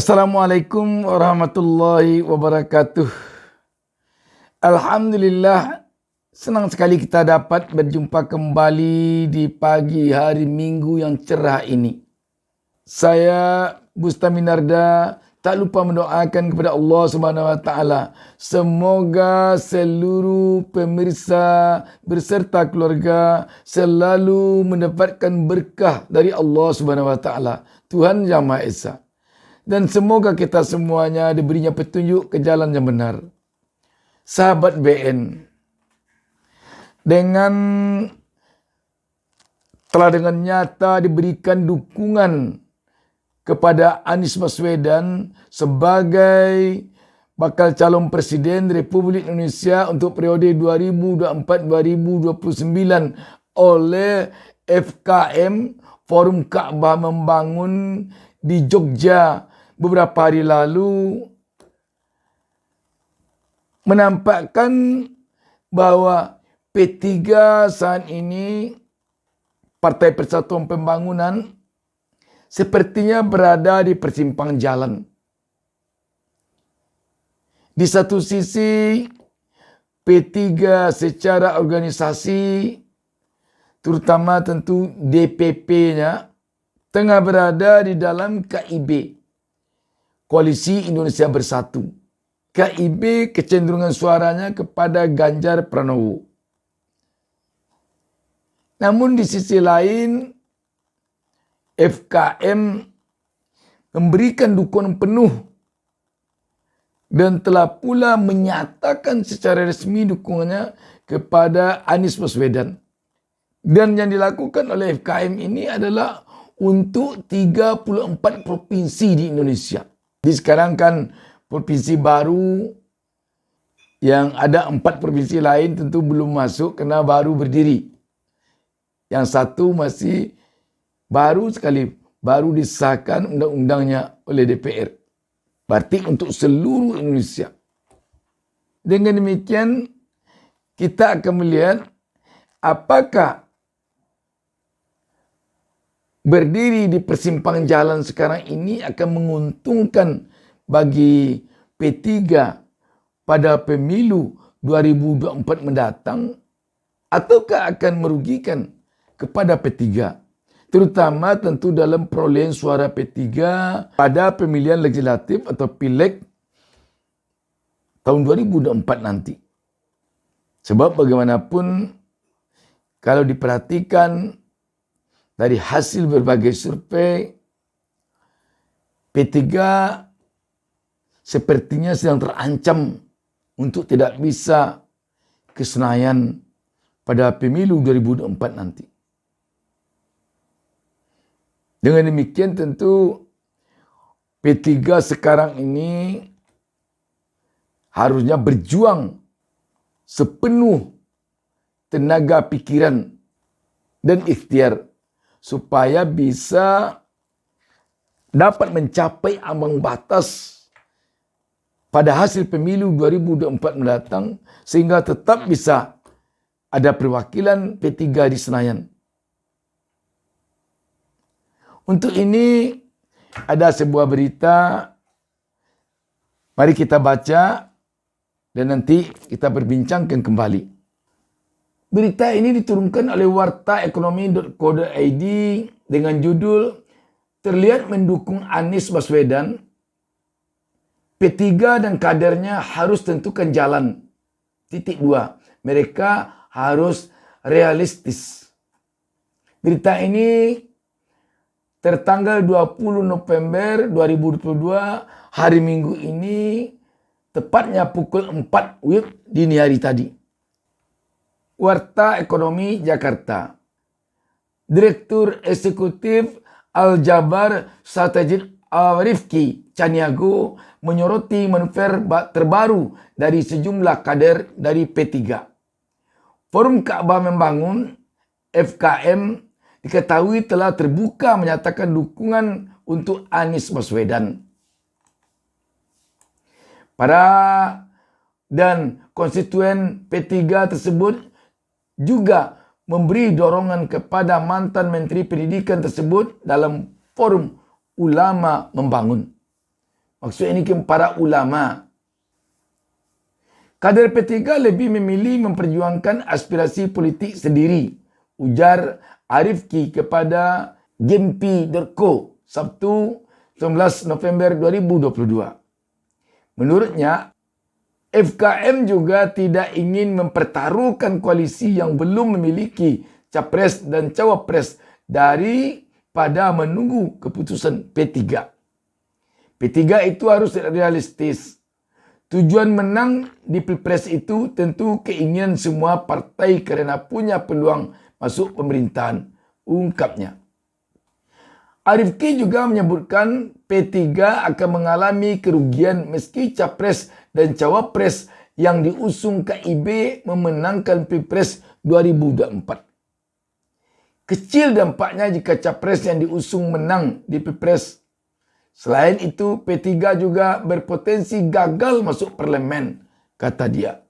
Assalamualaikum warahmatullahi wabarakatuh. Alhamdulillah, senang sekali kita dapat berjumpa kembali di pagi hari Minggu yang cerah ini. Saya Bustami Narda tak lupa mendoakan kepada Allah Subhanahu wa taala semoga seluruh pemirsa beserta keluarga selalu mendapatkan berkah dari Allah Subhanahu wa taala, Tuhan Yang Maha Esa. Dan semoga kita semuanya diberinya petunjuk ke jalan yang benar. Sahabat BN, telah dengan nyata diberikan dukungan kepada Anies Baswedan sebagai bakal calon presiden Republik Indonesia untuk periode 2024-2029 oleh FKM Forum Ka'bah Membangun di Jogja beberapa hari lalu, menampakkan bahwa P3 saat ini, Partai Persatuan Pembangunan, sepertinya berada di persimpangan jalan. Di satu sisi, P3 secara organisasi, terutama tentu DPP-nya, tengah berada di dalam KIB, Koalisi Indonesia Bersatu. KIB kecenderungan suaranya kepada Ganjar Pranowo. Namun di sisi lain, FKM memberikan dukungan penuh dan telah pula menyatakan secara resmi dukungannya kepada Anies Baswedan. Dan yang dilakukan oleh FKM ini adalah untuk 34 provinsi di Indonesia. Jadi sekarang kan provinsi baru yang ada 4 provinsi lain tentu belum masuk karena baru berdiri. Yang satu masih baru sekali, baru disahkan undang-undangnya oleh DPR. Berarti untuk seluruh Indonesia. Dengan demikian kita akan melihat apakah berdiri di persimpangan jalan sekarang ini akan menguntungkan bagi P3 pada pemilu 2024 mendatang ataukah akan merugikan kepada P3, terutama tentu dalam perolehan suara P3 pada pemilihan legislatif atau pileg tahun 2024 nanti. Sebab bagaimanapun kalau diperhatikan dari hasil berbagai survei, P3 sepertinya sedang terancam untuk tidak bisa ke Senayan pada pemilu 2024 nanti. Dengan demikian tentu P3 sekarang ini harusnya berjuang sepenuh tenaga pikiran dan ikhtiar supaya bisa dapat mencapai ambang batas pada hasil pemilu 2024 mendatang sehingga tetap bisa ada perwakilan P3 di Senayan. Untuk ini ada sebuah berita, mari kita baca dan nanti kita berbincangkan kembali. Berita ini diturunkan oleh wartaekonomi.co.id dengan judul terlihat mendukung Anies Baswedan, P3 dan kadernya harus tentukan jalan. 2. Mereka harus realistis. Berita ini tertanggal 20 November 2022, hari Minggu ini, tepatnya pukul 4 WIB dini hari tadi. Warta Ekonomi Jakarta. Direktur Eksekutif Aljabar Strategik Rifki Caniago menyoroti manuver terbaru dari sejumlah kader dari P3. Forum Ka'bah Membangun FKM diketahui telah terbuka menyatakan dukungan untuk Anies Baswedan. Para dan konstituen P3 tersebut juga memberi dorongan kepada mantan Menteri Pendidikan tersebut dalam Forum Ulama Membangun. Maksudnya ini para ulama. Kader P3 lebih memilih memperjuangkan aspirasi politik sendiri, ujar Arif Ki kepada Gempi.co Sabtu 19 November 2022. Menurutnya, FKM juga tidak ingin mempertaruhkan koalisi yang belum memiliki capres dan cawapres daripada menunggu keputusan P3. P3 itu harus realistis. Tujuan menang di Pilpres itu tentu keinginan semua partai karena punya peluang masuk pemerintahan, ungkapnya. Arif Ki juga menyebutkan P3 akan mengalami kerugian meski capres dan cawapres yang diusung KIB memenangkan Pilpres 2024. Kecil dampaknya jika capres yang diusung menang di Pilpres. Selain itu, P3 juga berpotensi gagal masuk parlemen, kata dia.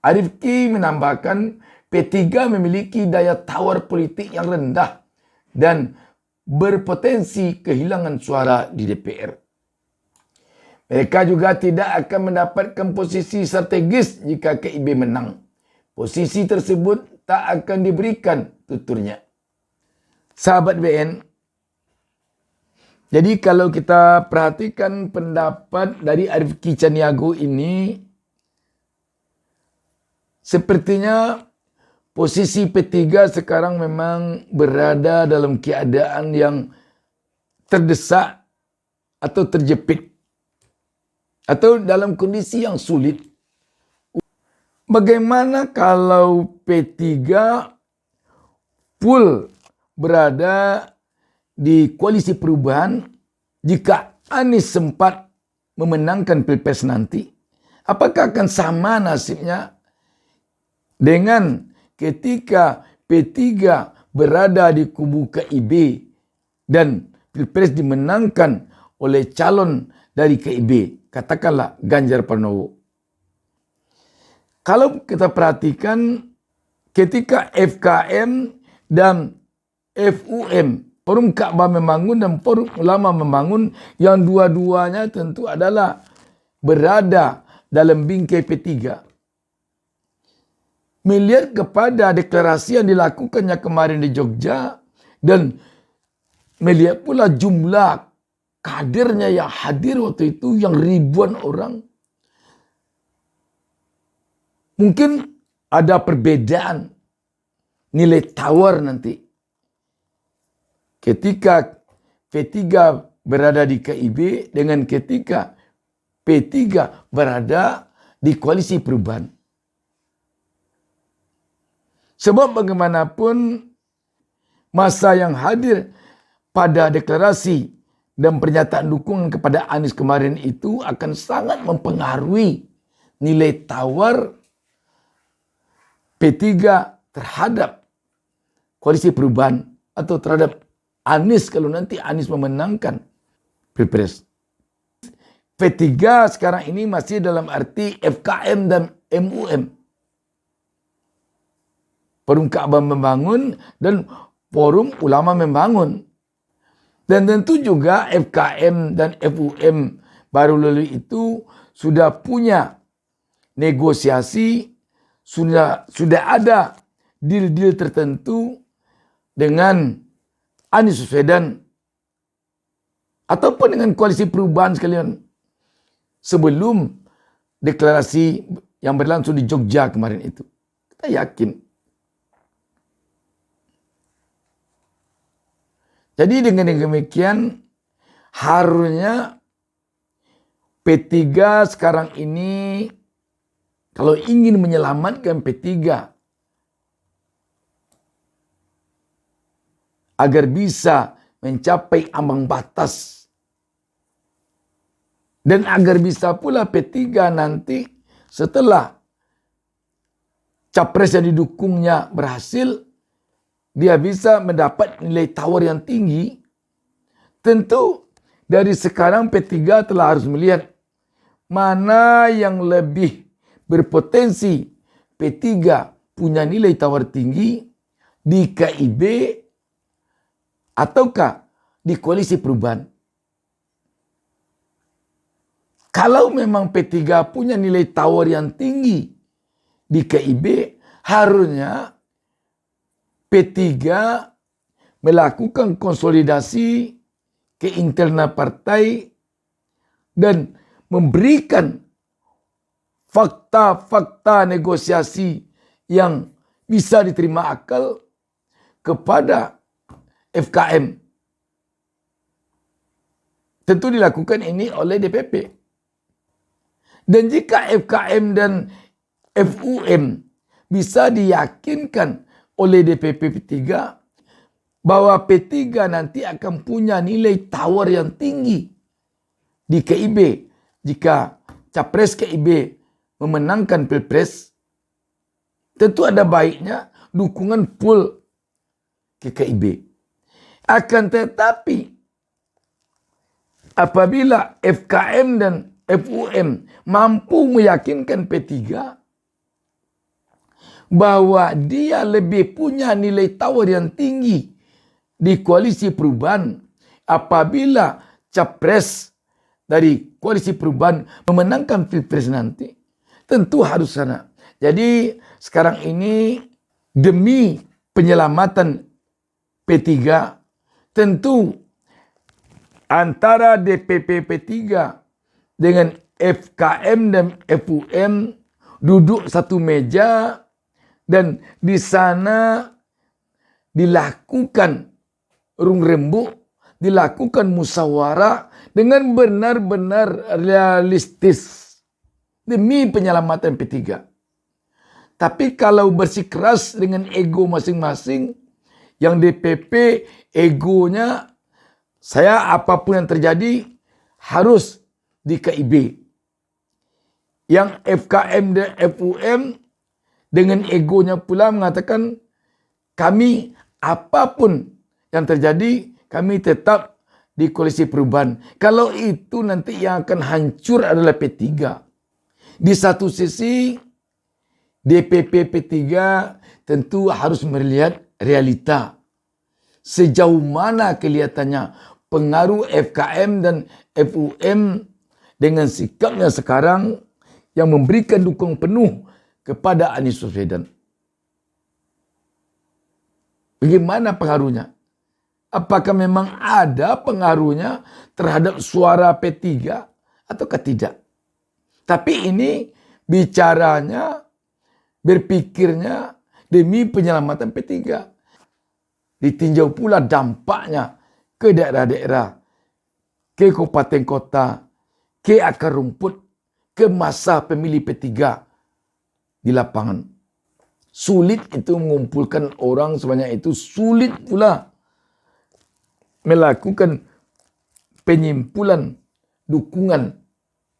Arif Ki menambahkan, P3 memiliki daya tawar politik yang rendah dan berpotensi kehilangan suara di DPR. Mereka juga tidak akan mendapatkan posisi strategis jika KIB menang. Posisi tersebut tak akan diberikan, tuturnya. Sahabat BN, jadi kalau kita perhatikan pendapat dari Arif Ki Caniago ini, sepertinya posisi P3 sekarang memang berada dalam keadaan yang terdesak atau terjepit. Atau dalam kondisi yang sulit. Bagaimana kalau P3 full berada di koalisi perubahan jika Anies sempat memenangkan Pilpres nanti? Apakah akan sama nasibnya dengan ketika P3 berada di kubu KIB dan Pilpres dimenangkan oleh calon dari KIB, katakanlah Ganjar Pranowo? Kalau kita perhatikan ketika FKM dan FUM, Forum Ka'bah Membangun dan Forum Ulama Membangun, yang dua-duanya tentu adalah berada dalam bingkai P3. Melihat kepada deklarasi yang dilakukannya kemarin di Jogja dan melihat pula jumlah kadernya yang hadir waktu itu yang ribuan orang, mungkin ada perbedaan nilai tawar nanti ketika P3 berada di KIB dengan ketika P3 berada di koalisi perubahan. Sebab bagaimanapun masa yang hadir pada deklarasi dan pernyataan dukungan kepada Anies kemarin itu akan sangat mempengaruhi nilai tawar P3 terhadap koalisi perubahan atau terhadap Anies kalau nanti Anies memenangkan Pilpres. P3 sekarang ini masih dalam arti FKM dan MUM. Forum Ka'bah Membangun dan Forum Ulama Membangun. Dan tentu juga FKM dan FUM baru lalu itu sudah punya negosiasi, sudah ada deal-deal tertentu dengan Anies Baswedan ataupun dengan koalisi perubahan sekalian sebelum deklarasi yang berlangsung di Jogja kemarin itu. Kita yakin. Jadi dengan demikian harusnya P3 sekarang ini kalau ingin menyelamatkan P3 agar bisa mencapai ambang batas dan agar bisa pula P3 nanti setelah capres yang didukungnya berhasil, dia bisa mendapat nilai tawar yang tinggi. Tentu dari sekarang P3 telah harus melihat mana yang lebih berpotensi P3 punya nilai tawar tinggi di KIB ataukah di koalisi perubahan. Kalau memang P3 punya nilai tawar yang tinggi di KIB, harusnya P3 melakukan konsolidasi ke internal partai dan memberikan fakta-fakta negosiasi yang bisa diterima akal kepada FKM. Tentu dilakukan ini oleh DPP. Dan jika FKM dan FUM bisa diyakinkan oleh DPP P3 bahwa P3 nanti akan punya nilai tawar yang tinggi di KIB jika capres KIB memenangkan Pilpres, tentu ada baiknya dukungan full ke KIB. Akan tetapi apabila FKM dan FUM mampu meyakinkan P3 bahwa dia lebih punya nilai tawar yang tinggi di koalisi perubahan apabila capres dari koalisi perubahan memenangkan Pilpres nanti, tentu harus sana. Jadi sekarang ini demi penyelamatan P3, tentu antara DPP P3 dengan FKM dan FUM duduk satu meja dan di sana dilakukan rung rembuk, dilakukan musyawarah dengan benar-benar realistis demi penyelamatan P3. Tapi kalau bersikeras dengan ego masing-masing, yang DPP egonya saya apapun yang terjadi harus di KIB. Yang FKM dan FUM dengan egonya pula mengatakan kami apapun yang terjadi kami tetap di koalisi perubahan. Kalau itu nanti yang akan hancur adalah P3. Di satu sisi DPP P3 tentu harus melihat realita. Sejauh mana kelihatannya pengaruh FKM dan FUM dengan sikapnya sekarang yang memberikan dukungan penuh kepada Anies Baswedan. Bagaimana pengaruhnya? Apakah memang ada pengaruhnya terhadap suara P3 ataukah tidak? Tapi ini bicaranya, berpikirnya demi penyelamatan P3. Ditinjau pula dampaknya ke daerah-daerah, ke kabupaten kota, ke akar rumput, ke masa pemilih P3 di lapangan. Sulit itu mengumpulkan orang sebanyak itu, sulit pula melakukan penyimpulan dukungan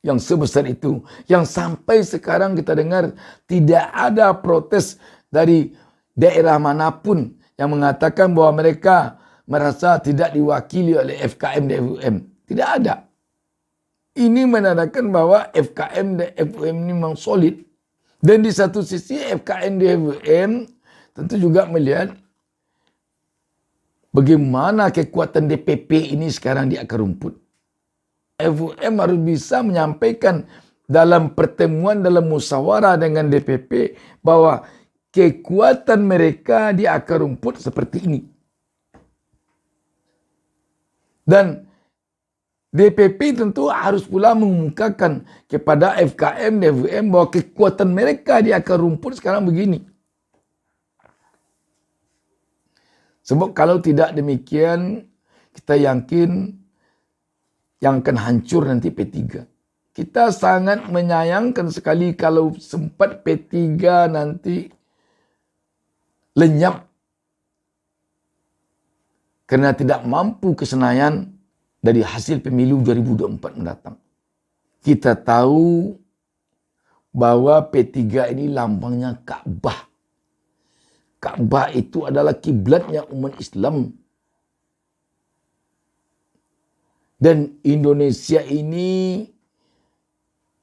yang sebesar itu. Yang sampai sekarang kita dengar tidak ada protes dari daerah manapun yang mengatakan bahwa mereka merasa tidak diwakili oleh FKM dan FUM. Tidak ada. Ini menandakan bahwa FKM dan FUM ini memang solid. Dan di satu sisi FKM dan FUM tentu juga melihat bagaimana kekuatan DPP ini sekarang di akar rumput. FUM harus bisa menyampaikan dalam pertemuan, dalam musyawarah dengan DPP bahwa kekuatan mereka di akar rumput seperti ini. Dan DPP tentu harus pula mengumumkakan kepada FKM dan FUM bahwa kekuatan mereka di akar rumput sekarang begini. Sebab kalau tidak demikian, kita yakin yang akan hancur nanti P3. Kita sangat menyayangkan sekali kalau sempat P3 nanti lenyap karena tidak mampu ke Senayan dari hasil pemilu 2024 mendatang. Kita tahu bahwa P3 ini lambangnya Ka'bah. Ka'bah itu adalah kiblatnya umat Islam. Dan Indonesia ini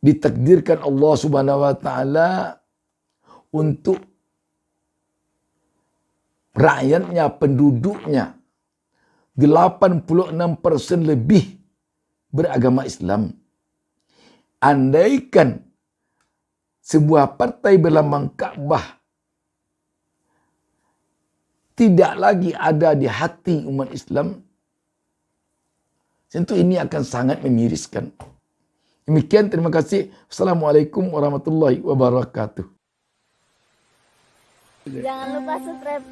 ditakdirkan Allah Subhanahu wa taala untuk rakyatnya, penduduknya 86% lebih beragama Islam. andaikan sebuah partai berlambang Ka'bah tidak lagi ada di hati umat Islam, tentu ini akan sangat memiriskan. Demikian, terima kasih. Assalamualaikum warahmatullahi wabarakatuh. Jangan lupa subscribe.